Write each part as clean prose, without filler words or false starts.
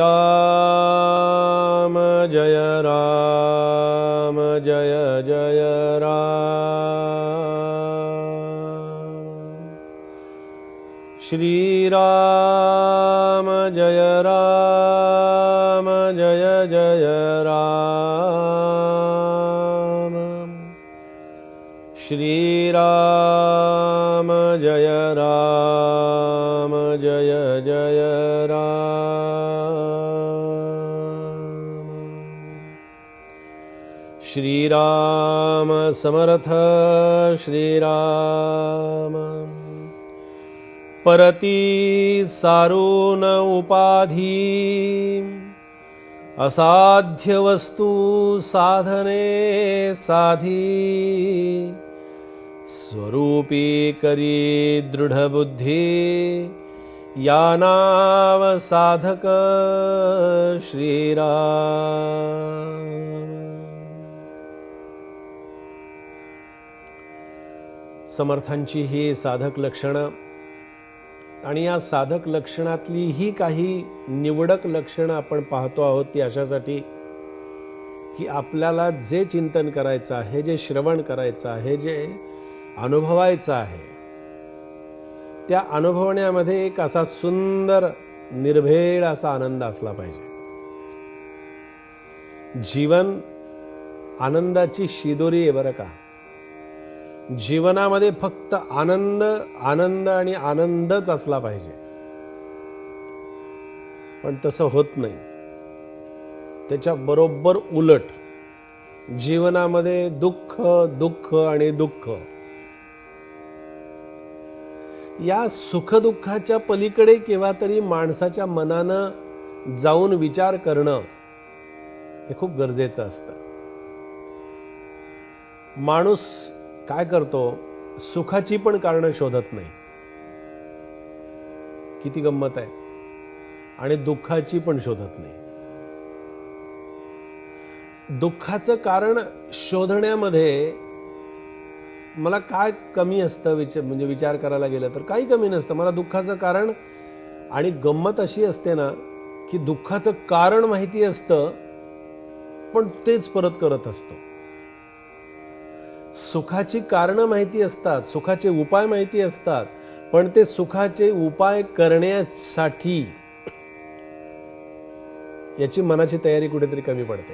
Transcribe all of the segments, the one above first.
राम जय राम जय जय राम। श्री राम जय राम जय जय राम। श्री राम जय राम जय जय राम। श्री राम समर्थ श्री राम। परती सारून उपाधी असाध्य वस्तू साधने साधी। स्वरूपी करी दृढ बुद्धी या नाव साधक श्रीराम। समर्थांची ही साधक लक्षणं आणि या साधक लक्षणातली ही काही निवडक लक्षणं आपण पाहतो आहोत ती अशासाठी की आपल्याला जे चिंतन करायचं आहे, जे श्रवण करायचं आहे, जे अनुभवायचं आहे, त्या अनुभवण्यामध्ये एक असा सुंदर निर्भेळ असा आनंद असला पाहिजे। जीवन आनंदाची शिदोरी आहे बरं का। जीवनामध्ये फक्त आनंद आनंद आणि आनंदच असला पाहिजे, पण तसं होत नाही। त्याच्या बरोबर उलट जीवनामध्ये दुःख दुःख आणि दुःख। या सुखदुःखाच्या पलीकडे केव्हा तरी माणसाच्या मनानं जाऊन विचार करणं हे खूप गरजेचं असतं। माणूस काय करतो, सुखाची पण कारणं शोधत नाही, किती गंमत आहे, आणि दुःखाची पण शोधत नाही। दुःखाचं कारण शोधण्यामध्ये मला काय कमी असतं म्हणजे विचार करायला गेलं तर काही कमी नसतं। मला दुःखाचं कारण, आणि गंमत अशी असते ना की दुःखाचं कारण माहिती असतं पण तेच परत करत असतो। सुखाची कारणं माहिती असतात, सुखाचे उपाय माहिती असतात, पण ते सुखाचे उपाय करण्यासाठी याची मनाची तयारी कुठेतरी कमी पडते,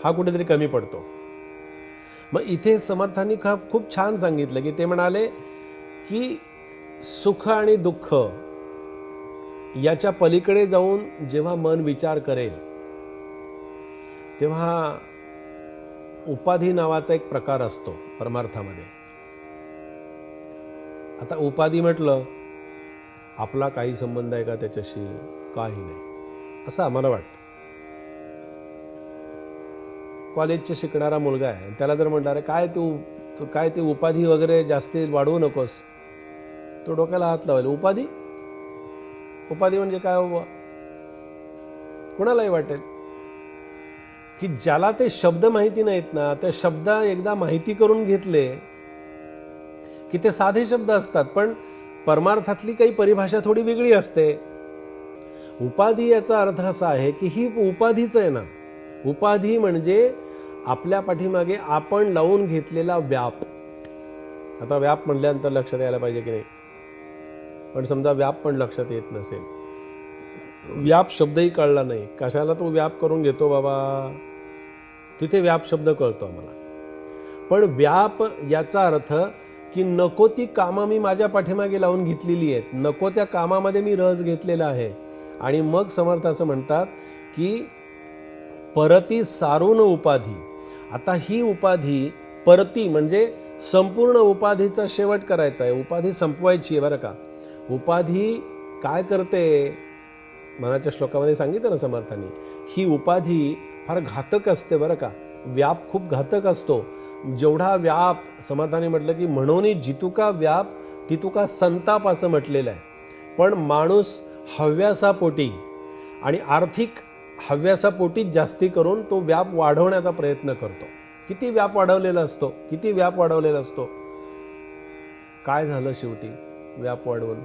हा कुठेतरी कमी पडतो। मग इथे समर्थांनी खूप छान सांगितलं की ते म्हणाले की सुख आणि दुःख याच्या पलीकडे जाऊन जेव्हा मन विचार करेल तेव्हा उपाधी नावाचा एक प्रकार असतो परमार्थामध्ये। आता उपाधी म्हटलं, आपला काही संबंध आहे का त्याच्याशी? काही नाही असं आम्हाला वाटतं। कॉलेजचे शिकणारा मुलगा आहे, त्याला जर म्हटलं काय ती उपाधी वगैरे जास्ती वाढवू नकोस, तो डोक्याला हात लावेल। उपाधी उपाधी म्हणजे काय हो? कोणालाही वाटेल की ज्याला ते शब्द माहिती नाहीत ना, त्या शब्द एकदा माहिती करून घेतले की ते साधे शब्द असतात, पण परमार्थातली काही परिभाषा थोडी वेगळी असते। उपाधी याचा अर्थ असा आहे की ही उपाधीच आहे ना। उपाधी म्हणजे आपल्या पाठीमागे आपण लावून घेतलेला व्याप। आता व्याप म्हटल्यानंतर लक्षात यायला पाहिजे की नाही, पण समजा व्याप पण लक्षात येत नसेल, व्याप शब्दही कळला नाही, कशाला तो व्याप करून घेतो बाबा, तिथे व्याप शब्द कळतो आम्हाला। पण व्याप याचा अर्थ की नको ती कामं मी माझ्या पाठीमागे लावून घेतलेली आहेत, नको त्या कामामध्ये मी रस घेतलेला आहे। आणि मग समर्थ असं म्हणतात की परती सारून उपाधी। आता ही उपाधी परती म्हणजे संपूर्ण उपाधीचा शेवट करायचा आहे, उपाधी संपवायची आहे बरं का। उपाधी काय करते, मनाच्या श्लोकामध्ये सांगितलं ना समर्थांनी, ही उपाधी फार घातक असते बरं का। व्याप खूप घातक असतो। जेवढा व्याप, समर्थांनी म्हटलं की म्हणून जितुका व्याप तितुका संताप असं म्हटलेलं आहे। पण माणूस हव्यासापोटी आणि आर्थिक हव्यासापोटी जास्ती करून तो व्याप वाढवण्याचा प्रयत्न करतो। किती व्याप वाढवलेला असतो, किती व्याप वाढवलेला असतो। काय झालं शेवटी व्याप वाढवून?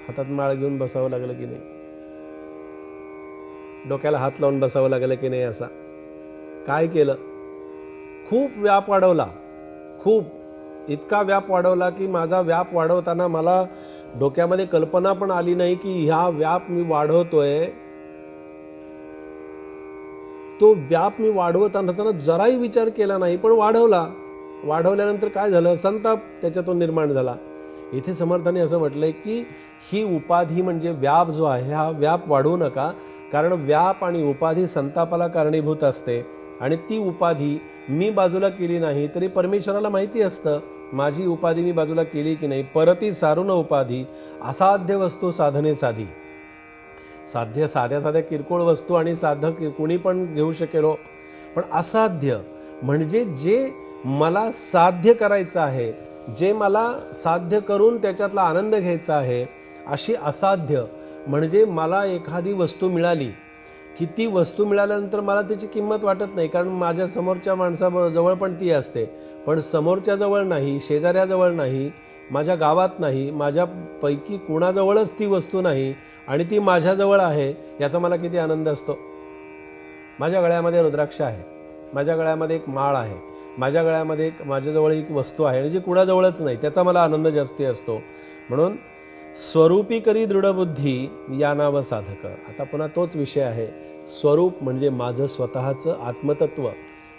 हातात माळ घेऊन बसावं लागलं की नाही, डोक्याला हात लावून बसावं लागलं की नाही. असा काय केलं, खूप व्याप वाढवला, खूप इतका व्याप वाढवला की माझा व्याप वाढवताना मला डोक्यामध्ये कल्पना पण आली नाही की ह्या व्याप मी वाढवतोय. तो व्याप मी वाढवताना जराही विचार केला नाही, पण वाढवला. वाढवल्यानंतर काय झालं, संताप त्याच्यातून निर्माण झाला. इथे समर्थांनी असं म्हटलंय की ही उपाधी म्हणजे व्याप जो आहे, हा व्याप वाढवू नका, कारण व्याप आणि उपाधी संतापाला कारणीभूत असते. आणि ती उपाधी मी बाजूला केली नाही तरी परमेश्वराला माहिती असतं माझी उपाधी मी बाजूला केली की नाही. परती सारून उपाधी असाध्य वस्तू साधने साधी. साध्य साध्या साध्या किरकोळ वस्तू आणि साधक कुणी पण घेऊ शकेल, पण असाध्य म्हणजे जे मला साध्य करायचं आहे, जे मला साध्य करून त्याच्यातला आनंद घ्यायचा आहे, अशी असाध्य म्हणजे मला एखादी वस्तू मिळाली की ती वस्तू मिळाल्यानंतर मला त्याची किंमत वाटत नाही, कारण माझ्या समोरच्या माणसाजवळ पण ती असते. पण समोरच्या जवळ नाही, शेजाऱ्याजवळ नाही, माझ्या गावात नाही, माझ्यापैकी कुणाजवळच ती वस्तू नाही आणि ती माझ्याजवळ आहे, याचा मला किती आनंद असतो. माझ्या गळ्यामध्ये रुद्राक्ष आहे, माझ्या गळ्यामध्ये एक माळ आहे, माझ्या गळ्यामध्ये माझ्याजवळ एक वस्तू आहे जी कुणाजवळच नाही, त्याचा मला आनंद जास्ती असतो. म्हणून स्वरूपी करी दृढबुद्धी या नाव साधक. आता पुन्हा तोच विषय आहे. स्वरूप म्हणजे माझं स्वतःचं आत्मतत्व,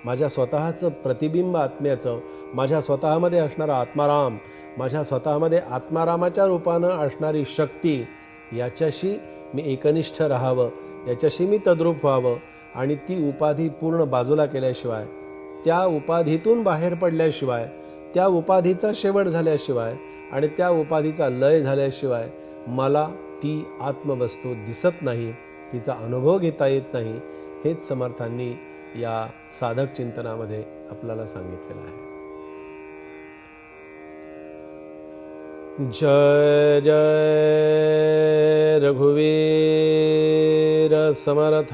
माझ्या स्वतःचं प्रतिबिंब आत्म्याचं, माझ्या स्वतःमध्ये असणारा आत्माराम, माझ्या स्वतःमध्ये आत्मारामाच्या रूपानं असणारी शक्ती, याच्याशी मी एकनिष्ठ राहावं, याच्याशी मी तद्रूप व्हावं. आणि ती उपाधी पूर्ण बाजूला केल्याशिवाय, त्या उपाधीतून बाहेर पडल्याशिवाय, त्या उपाधीचा शेवट झाल्याशिवाय आणि त्या उपाधीचा लय झाल्याशिवाय मला ती आत्मवस्तू दिसत नाही, तिचा अनुभव घेता येत नाही. हेच समर्थांनी या साधक चिंतनामध्ये आपल्याला सांगितलेलं आहे. जय जय रघुवीर समर्थ.